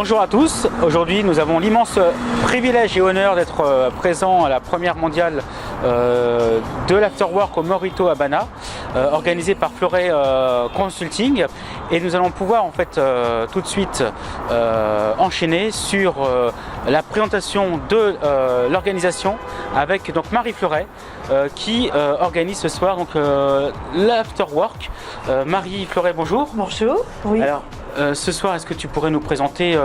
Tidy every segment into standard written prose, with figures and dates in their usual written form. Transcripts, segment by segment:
Bonjour à tous, aujourd'hui nous avons l'immense privilège et honneur d'être présents à la première mondiale de l'Afterwork au Morito Habana, organisée par Fleuret Consulting, et nous allons pouvoir en fait tout de suite enchaîner sur la présentation de l'organisation avec donc Marie Fleuret qui organise ce soir donc l'Afterwork. Marie Fleuret, bonjour. Bonjour. Oui. Alors, ce soir, est-ce que tu pourrais nous présenter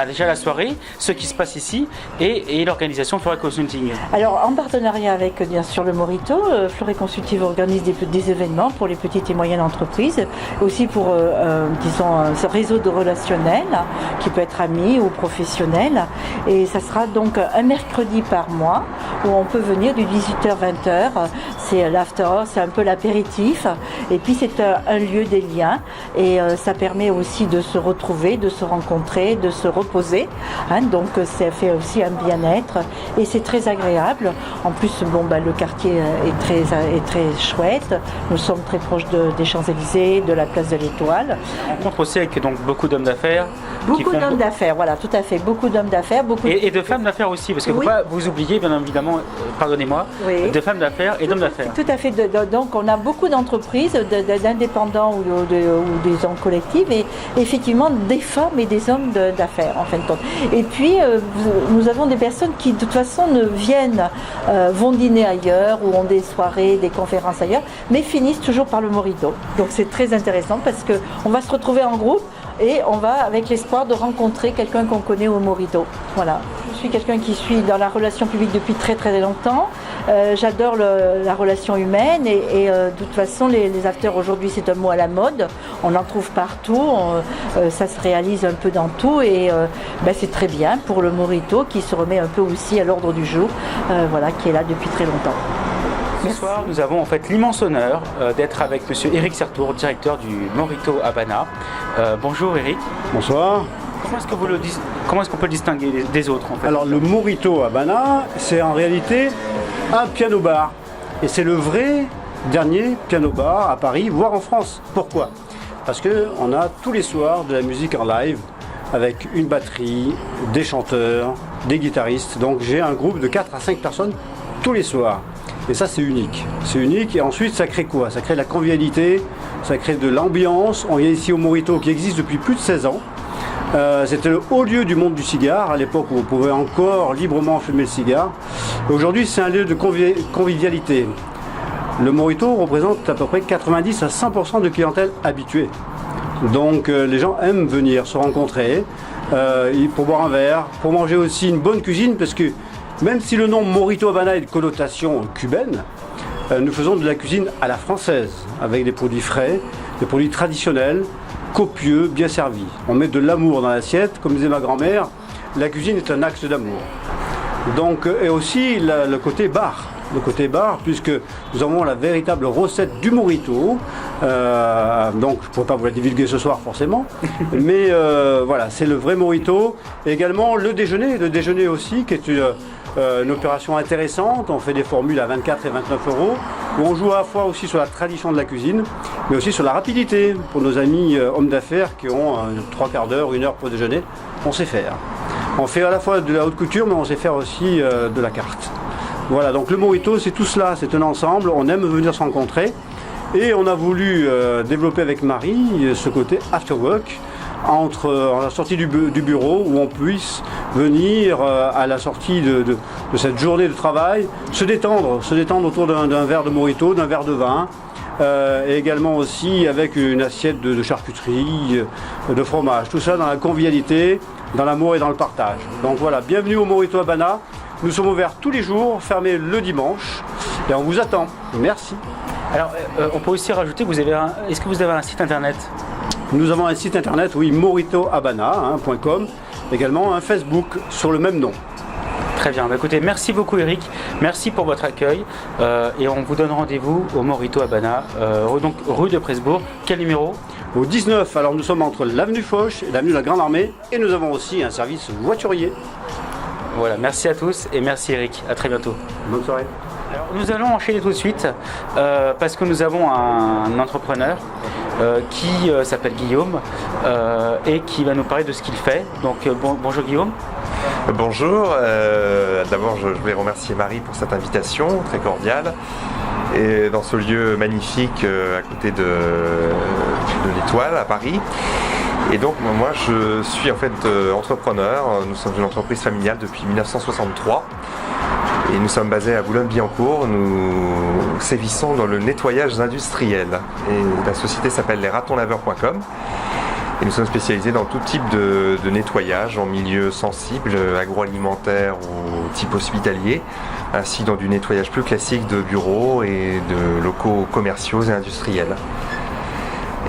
déjà la soirée, ce qui se passe ici et l'organisation Fleuret Consulting? Alors, en partenariat avec bien sûr le Morito, Fleuret Consulting organise des événements pour les petites et moyennes entreprises, aussi pour disons ce réseau de relationnel qui peut être ami ou professionnel. Et ça sera donc un mercredi par mois où on peut venir du 18h-20h. C'est l'after, c'est un peu l'apéritif. Et puis c'est un lieu des liens et ça permet aussi de se retrouver, de se rencontrer, de se reposer. Donc ça fait aussi un bien-être et c'est très agréable. En plus, le quartier est très chouette. Nous sommes très proches des Champs-Élysées, de la place de l'Étoile. On rencontre aussi avec donc beaucoup d'hommes d'affaires. Beaucoup d'hommes d'affaires, voilà, tout à fait. Beaucoup d'hommes d'affaires, et de femmes d'affaires aussi, parce que oui. vous oubliez bien évidemment, pardonnez-moi, oui. de femmes d'affaires et d'hommes d'affaires. Tout à fait. Donc on a beaucoup d'entreprises, d'indépendants ou des gens collectifs, et effectivement des femmes et des hommes d'affaires en fin de compte. Et puis nous avons des personnes qui de toute façon vont dîner ailleurs ou ont des soirées, des conférences ailleurs, mais finissent toujours par le Morito. Donc c'est très intéressant parce qu'on va se retrouver en groupe et on va avec l'espoir de rencontrer quelqu'un qu'on connaît au Morito. Voilà. Je suis quelqu'un qui suis dans la relation publique depuis très très longtemps. J'adore la relation humaine et de toute façon les afters aujourd'hui c'est un mot à la mode. On en trouve partout, ça se réalise un peu dans tout et c'est très bien pour le Morito qui se remet un peu aussi à l'ordre du jour, qui est là depuis très longtemps. Ce soir, nous avons en fait l'immense honneur d'être avec Monsieur Eric Sertour, directeur du Morito Habana. Bonjour Eric. Bonsoir. Comment est-ce qu'on peut le distinguer des autres en fait? Alors le Morito Habana, c'est en réalité un piano-bar. Et c'est le vrai dernier piano-bar à Paris, voire en France. Pourquoi? Parce qu'on a tous les soirs de la musique en live, avec une batterie, des chanteurs, des guitaristes. Donc j'ai un groupe de 4 à 5 personnes tous les soirs. Et ça c'est unique. C'est unique et ensuite ça crée quoi? Ça crée de la convivialité, ça crée de l'ambiance. On vient ici au Morito qui existe depuis plus de 16 ans. C'était le haut lieu du monde du cigare, à l'époque où on pouvait encore librement fumer le cigare. Aujourd'hui c'est un lieu de convivialité. Le Morito représente à peu près 90 à 100% de clientèle habituée. Donc les gens aiment venir se rencontrer pour boire un verre, pour manger aussi une bonne cuisine, parce que même si le nom Morito Habana est de connotation cubaine, nous faisons de la cuisine à la française, avec des produits frais, des produits traditionnels, copieux, bien servis. On met de l'amour dans l'assiette, comme disait ma grand-mère, la cuisine est un axe d'amour. Donc, et aussi le côté bar. Le côté bar, puisque nous avons la véritable recette du Morito. Donc je ne pourrais pas vous la divulguer ce soir forcément, mais voilà, c'est le vrai Morito. Et également le déjeuner aussi, qui est une opération intéressante. On fait des formules à 24 et 29 euros, où on joue à la fois aussi sur la tradition de la cuisine, mais aussi sur la rapidité. Pour nos amis hommes d'affaires qui ont 3 quarts d'heure, 1 heure pour déjeuner, on sait faire. On fait à la fois de la haute couture, mais on sait faire aussi de la carte. Voilà, donc le Morito c'est tout cela, c'est un ensemble, on aime venir se rencontrer. Et on a voulu développer avec Marie ce côté afterwork, à la sortie du bureau, où on puisse venir à la sortie de cette journée de travail, se détendre autour d'un verre de Morito, d'un verre de vin, et également aussi avec une assiette de charcuterie, de fromage, tout ça dans la convivialité, dans l'amour et dans le partage. Donc voilà, bienvenue au Morito Habana, nous sommes ouverts tous les jours, fermés le dimanche, et on vous attend. Merci. Alors, on peut aussi rajouter, est-ce que vous avez un site internet? Nous avons un site internet, oui, moritohabana.com, également un Facebook sur le même nom. Très bien, écoutez, merci beaucoup Eric, merci pour votre accueil, et on vous donne rendez-vous au Morito Habana, donc rue de Presbourg. Quel numéro? Au 19, alors nous sommes entre l'avenue Foch et l'avenue de la Grande Armée, et nous avons aussi un service voiturier. Voilà, merci à tous et merci Eric, à très bientôt. Bonne soirée. Alors, nous allons enchaîner tout de suite parce que nous avons un entrepreneur qui s'appelle Guillaume et qui va nous parler de ce qu'il fait. Donc bonjour Guillaume. Bonjour, d'abord je voulais remercier Marie pour cette invitation très cordiale et dans ce lieu magnifique à côté de l'Étoile à Paris. Et donc moi je suis en fait entrepreneur, nous sommes une entreprise familiale depuis 1963 et nous sommes basés à Boulogne-Billancourt, nous sévissons dans le nettoyage industriel et la société s'appelle lesratonlaveurs.com. Et nous sommes spécialisés dans tout type de nettoyage en milieu sensible, agroalimentaire ou type hospitalier, ainsi dans du nettoyage plus classique de bureaux et de locaux commerciaux et industriels.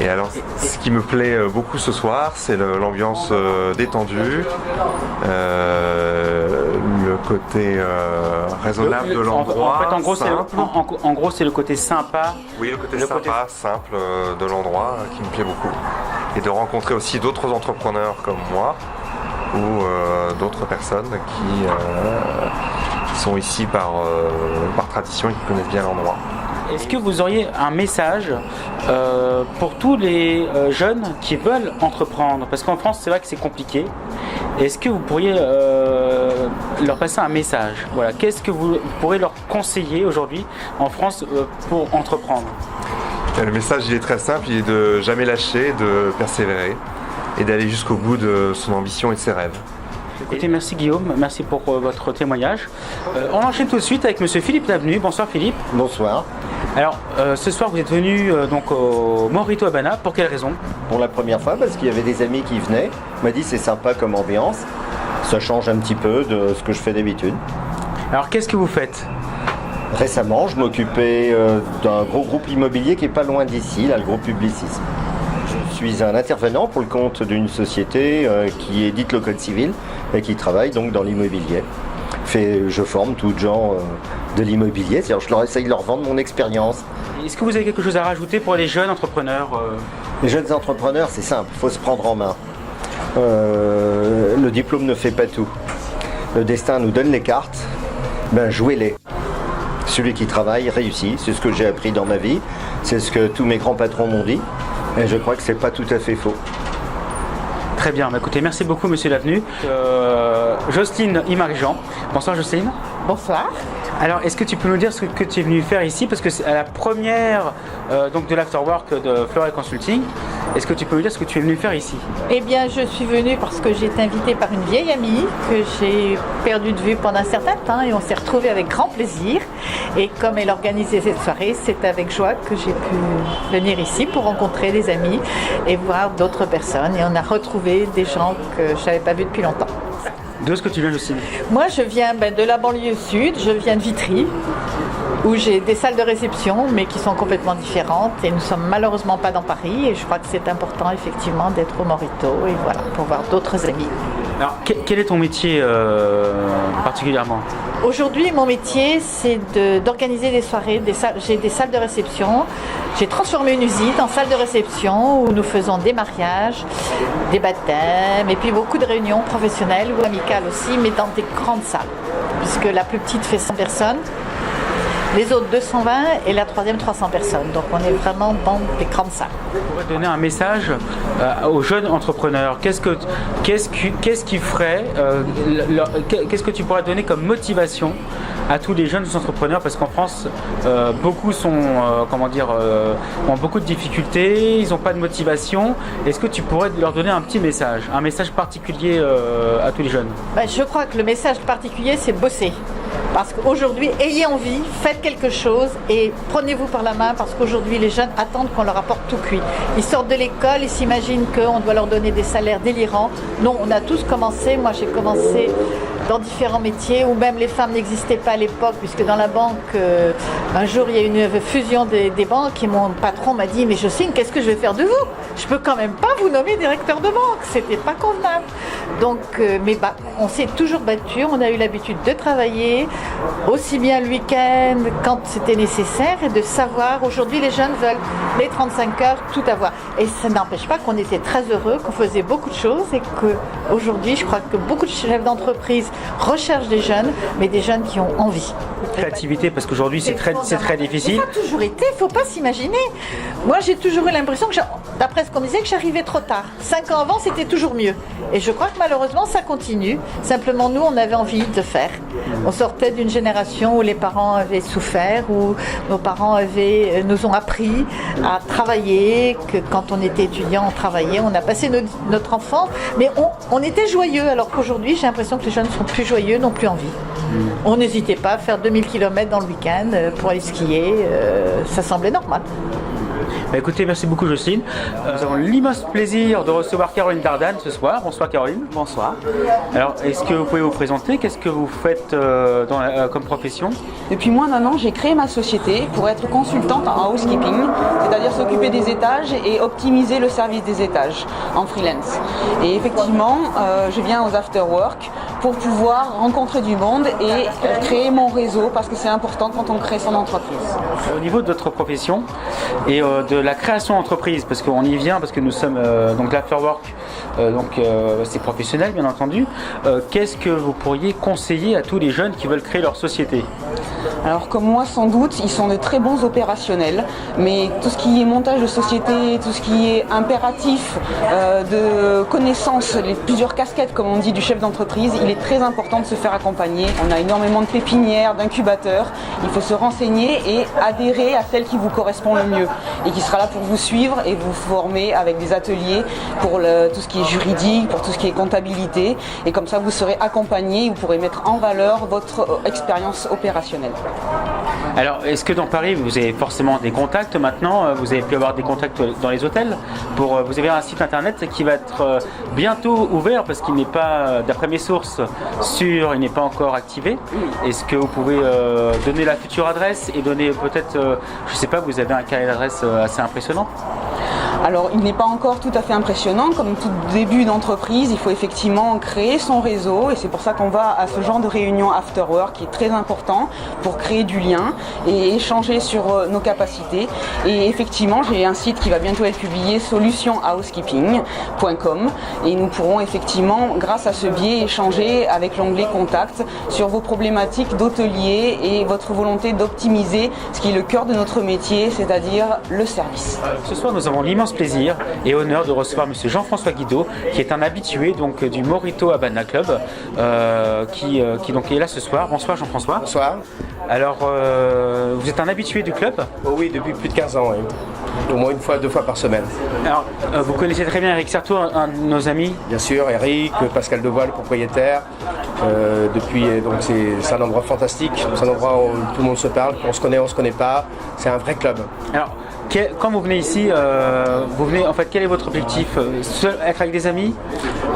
Et alors, ce qui me plaît beaucoup ce soir, c'est l'ambiance détendue, le côté raisonnable de l'endroit. En gros, c'est le côté sympa. Oui, le côté simple de l'endroit qui me plaît beaucoup. Et de rencontrer aussi d'autres entrepreneurs comme moi ou d'autres personnes qui sont ici par tradition et qui connaissent bien l'endroit. Est-ce que vous auriez un message pour tous les jeunes qui veulent entreprendre? Parce qu'en France, c'est vrai que c'est compliqué. Est-ce que vous pourriez leur passer un message? Voilà. Qu'est-ce que vous pourrez leur conseiller aujourd'hui en France pour entreprendre? Le message il est très simple, il est de jamais lâcher, de persévérer et d'aller jusqu'au bout de son ambition et de ses rêves. Écoutez, merci Guillaume, merci pour votre témoignage. On enchaîne tout de suite avec monsieur Philippe Lavenu. Bonsoir Philippe. Bonsoir. Alors, ce soir vous êtes venu donc au Morito Habana, pour quelle raison? Pour la première fois, parce qu'il y avait des amis qui venaient. On m'a dit c'est sympa comme ambiance, ça change un petit peu de ce que je fais d'habitude. Alors qu'est-ce que vous faites? Récemment, je m'occupais d'un gros groupe immobilier qui est pas loin d'ici, là, le groupe Publicisme. Je suis un intervenant pour le compte d'une société qui édite le code civil et qui travaille donc dans l'immobilier. Je forme tous les gens de l'immobilier, c'est-à-dire je leur essaye de leur vendre mon expérience. Est-ce que vous avez quelque chose à rajouter pour les jeunes entrepreneurs? Les jeunes entrepreneurs, c'est simple, il faut se prendre en main. Le diplôme ne fait pas tout. Le destin nous donne les cartes, ben jouez-les. Celui qui travaille réussit, c'est ce que j'ai appris dans ma vie, c'est ce que tous mes grands patrons m'ont dit, et je crois que c'est pas tout à fait faux. Très bien, écoutez, merci beaucoup monsieur Lavenu. Jocelyne Imarijean. Bonsoir Jocelyne. Bonsoir. Alors, est-ce que tu peux nous dire ce que tu es venu faire ici? Parce que c'est à la première donc de l'Afterwork de Fleuret Consulting. Est-ce que tu peux nous dire ce que tu es venu faire ici? Eh bien, je suis venue parce que j'ai été invitée par une vieille amie que j'ai perdue de vue pendant un certain temps et on s'est retrouvés avec grand plaisir. Et comme elle organisait cette soirée, c'est avec joie que j'ai pu venir ici pour rencontrer des amis et voir d'autres personnes. Et on a retrouvé des gens que je n'avais pas vus depuis longtemps. D'où est-ce que tu viens, Jocelyne? Moi, je viens de la banlieue sud, je viens de Vitry, où j'ai des salles de réception, mais qui sont complètement différentes. Et nous ne sommes malheureusement pas dans Paris. Et je crois que c'est important, effectivement, d'être au Morito, et voilà, pour voir d'autres amis. Alors, quel est ton métier particulièrement? Aujourd'hui, mon métier, c'est d'organiser des soirées. J'ai des salles de réception. J'ai transformé une usine en salle de réception où nous faisons des mariages, des baptêmes et puis beaucoup de réunions professionnelles ou amicales aussi, mais dans des grandes salles. Puisque la plus petite fait 100 personnes, les autres 220 et la troisième 300 personnes. Donc on est vraiment dans des grandes salles. Vous pourrez donner un message aux jeunes entrepreneurs. Qu'est-ce qui ferait, qu'est-ce que tu pourrais donner comme motivation à tous les jeunes entrepreneurs? Parce qu'en France, beaucoup sont, ont beaucoup de difficultés, ils n'ont pas de motivation. Est-ce que tu pourrais leur donner un message particulier à tous les jeunes? Je crois que le message particulier, c'est bosser. Parce qu'aujourd'hui, ayez envie, faites quelque chose et prenez-vous par la main parce qu'aujourd'hui, les jeunes attendent qu'on leur apporte tout cuit. Ils sortent de l'école, ils s'imaginent qu'on doit leur donner des salaires délirants. Non, on a tous commencé. Moi, j'ai commencé dans différents métiers où même les femmes n'existaient pas à l'époque puisque dans la banque, un jour, il y a eu une fusion des banques et mon patron m'a dit « Mais Jocelyne, qu'est-ce que je vais faire de vous? Je peux quand même pas vous nommer directeur de banque. » C'était pas convenable. Donc, on s'est toujours battu. On a eu l'habitude de travailler aussi bien le week-end quand c'était nécessaire et de savoir, aujourd'hui les jeunes veulent les 35 heures tout avoir et ça n'empêche pas qu'on était très heureux, qu'on faisait beaucoup de choses et qu'aujourd'hui je crois que beaucoup de chefs d'entreprise recherche des jeunes, mais des jeunes qui ont envie. Créativité, parce qu'aujourd'hui c'est très difficile. Ça a toujours été, il ne faut pas s'imaginer. Moi j'ai toujours eu l'impression, d'après ce qu'on me disait, que j'arrivais trop tard. 5 ans avant c'était toujours mieux. Et je crois que malheureusement ça continue. Simplement nous on avait envie de faire. On sortait d'une génération où les parents avaient souffert, où nos parents nous ont appris à travailler, que quand on était étudiant on travaillait, on a passé notre enfance, mais on était joyeux, alors qu'aujourd'hui j'ai l'impression que les jeunes sont plus joyeux, n'ont plus envie. On n'hésitait pas à faire 2000 km dans le week-end pour aller skier, ça semblait normal. Bah écoutez, merci beaucoup Jocelyne. Nous avons l'immense plaisir de recevoir Caroline Dardan ce soir. Bonsoir Caroline. Bonsoir. Alors, est-ce que vous pouvez vous présenter? Qu'est-ce que vous faites comme profession? Depuis moins d'1 an, j'ai créé ma société pour être consultante en housekeeping, c'est-à-dire s'occuper des étages et optimiser le service des étages en freelance. Et effectivement, je viens aux after-work pour pouvoir rencontrer du monde et créer mon réseau, parce que c'est important quand on crée son entreprise. Au niveau de votre profession et de la création d'entreprise, parce qu'on y vient, parce que nous sommes donc l'afterwork, c'est professionnel bien entendu, qu'est-ce que vous pourriez conseiller à tous les jeunes qui veulent créer leur société? Alors comme moi sans doute, ils sont de très bons opérationnels, mais tout ce qui est montage de société, tout ce qui est impératif de connaissances, les plusieurs casquettes comme on dit du chef d'entreprise, il est très important de se faire accompagner. On a énormément de pépinières, d'incubateurs, il faut se renseigner et adhérer à celle qui vous correspond le mieux et qui sera là pour vous suivre et vous former avec des ateliers pour tout ce qui est juridique, pour tout ce qui est comptabilité, et comme ça vous serez accompagné et vous pourrez mettre en valeur votre expérience opérationnelle. Alors, est-ce que dans Paris, vous avez forcément des contacts maintenant? Vous avez pu avoir des contacts dans les hôtels? Vous avez un site internet qui va être bientôt ouvert, parce qu'il n'est pas, d'après mes sources, sûr, il n'est pas encore activé. Est-ce que vous pouvez donner la future adresse et donner peut-être, je ne sais pas, vous avez un carnet d'adresse assez impressionnant? Alors, il n'est pas encore tout à fait impressionnant. Comme tout début d'entreprise, il faut effectivement créer son réseau, et c'est pour ça qu'on va à ce genre de réunion after work qui est très important pour créer du lien et échanger sur nos capacités. Et effectivement, j'ai un site qui va bientôt être publié, solutionhousekeeping.com, et nous pourrons effectivement, grâce à ce biais, échanger avec l'onglet contact sur vos problématiques d'hôtelier et votre volonté d'optimiser ce qui est le cœur de notre métier, c'est-à-dire le service. Ce soir, nous avons l'immense plaisir et honneur de recevoir monsieur Jean-François Guido, qui est un habitué donc du Morito Habana Club, qui donc est là ce soir. Bonsoir Jean-François. Bonsoir. Alors, vous êtes un habitué du club? Oh oui, depuis plus de 15 ans, oui. Au moins 2 fois par semaine. Alors, vous connaissez très bien Eric Certeau, un de nos amis? Bien sûr, Eric, Pascal Devois, le propriétaire. Donc c'est un endroit fantastique, c'est un endroit où tout le monde se parle, on se connaît, on se connaît pas. C'est un vrai club. Alors, quand vous venez ici, quel est votre objectif? Être avec des amis?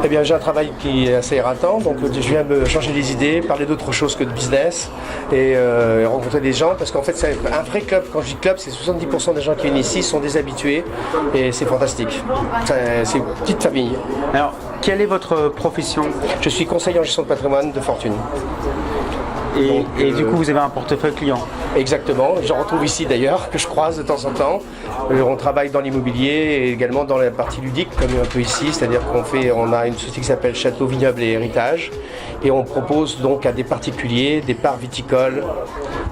Eh bien, j'ai un travail qui est assez éreintant, donc je viens me changer les idées, parler d'autre chose que de business et rencontrer des gens, parce qu'en fait c'est un vrai club. Quand je dis club, c'est 70% des gens qui viennent ici sont des habitués et c'est fantastique. C'est une petite famille. Alors, quelle est votre profession? Je suis conseiller en gestion de patrimoine de fortune. Et du coup, vous avez un portefeuille client? Exactement, j'en retrouve ici d'ailleurs, que je croise de temps en temps. On travaille dans l'immobilier et également dans la partie ludique, comme un peu ici, c'est-à-dire on a une société qui s'appelle Château Vignoble et Héritage, et on propose donc à des particuliers des parts viticoles,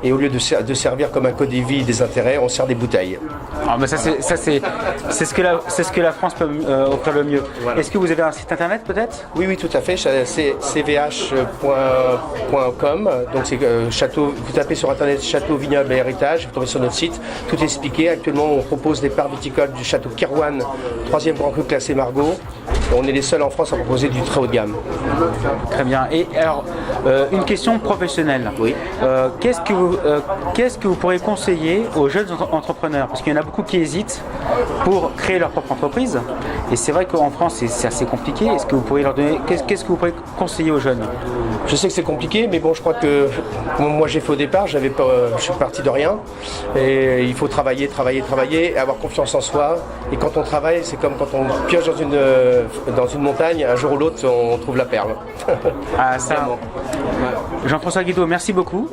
et au lieu de servir comme un codévie des intérêts, on sert des bouteilles. Ah, mais c'est ce que la France peut offrir le mieux. Voilà. Est-ce que vous avez un site internet peut-être? Oui, tout à fait, c'est cvh.com, donc c'est château, vous tapez sur internet Château Vignoble et Héritage, vous tombez sur notre site, tout est expliqué. Actuellement, on propose des parts viticoles du château Kirwan, 3e grand cru classé Margaux. On est les seuls en France à proposer du très haut de gamme. Très bien. Et alors, une question professionnelle. Oui. Qu'est-ce que vous pourriez conseiller aux jeunes entrepreneurs? Parce qu'il y en a beaucoup qui hésitent pour créer leur propre entreprise. Et c'est vrai qu'en France, c'est assez compliqué. Est-ce que vous pourriez leur donner, qu'est-ce que vous pourriez conseiller aux jeunes? Je sais que c'est compliqué, mais bon, je crois que moi j'ai fait au départ, je suis parti de rien. Et il faut travailler, avoir confiance en soi. Et quand on travaille, c'est comme quand on pioche dans une montagne, un jour ou l'autre, on trouve la perle. Ah, ça. Jean-François Guido, merci beaucoup.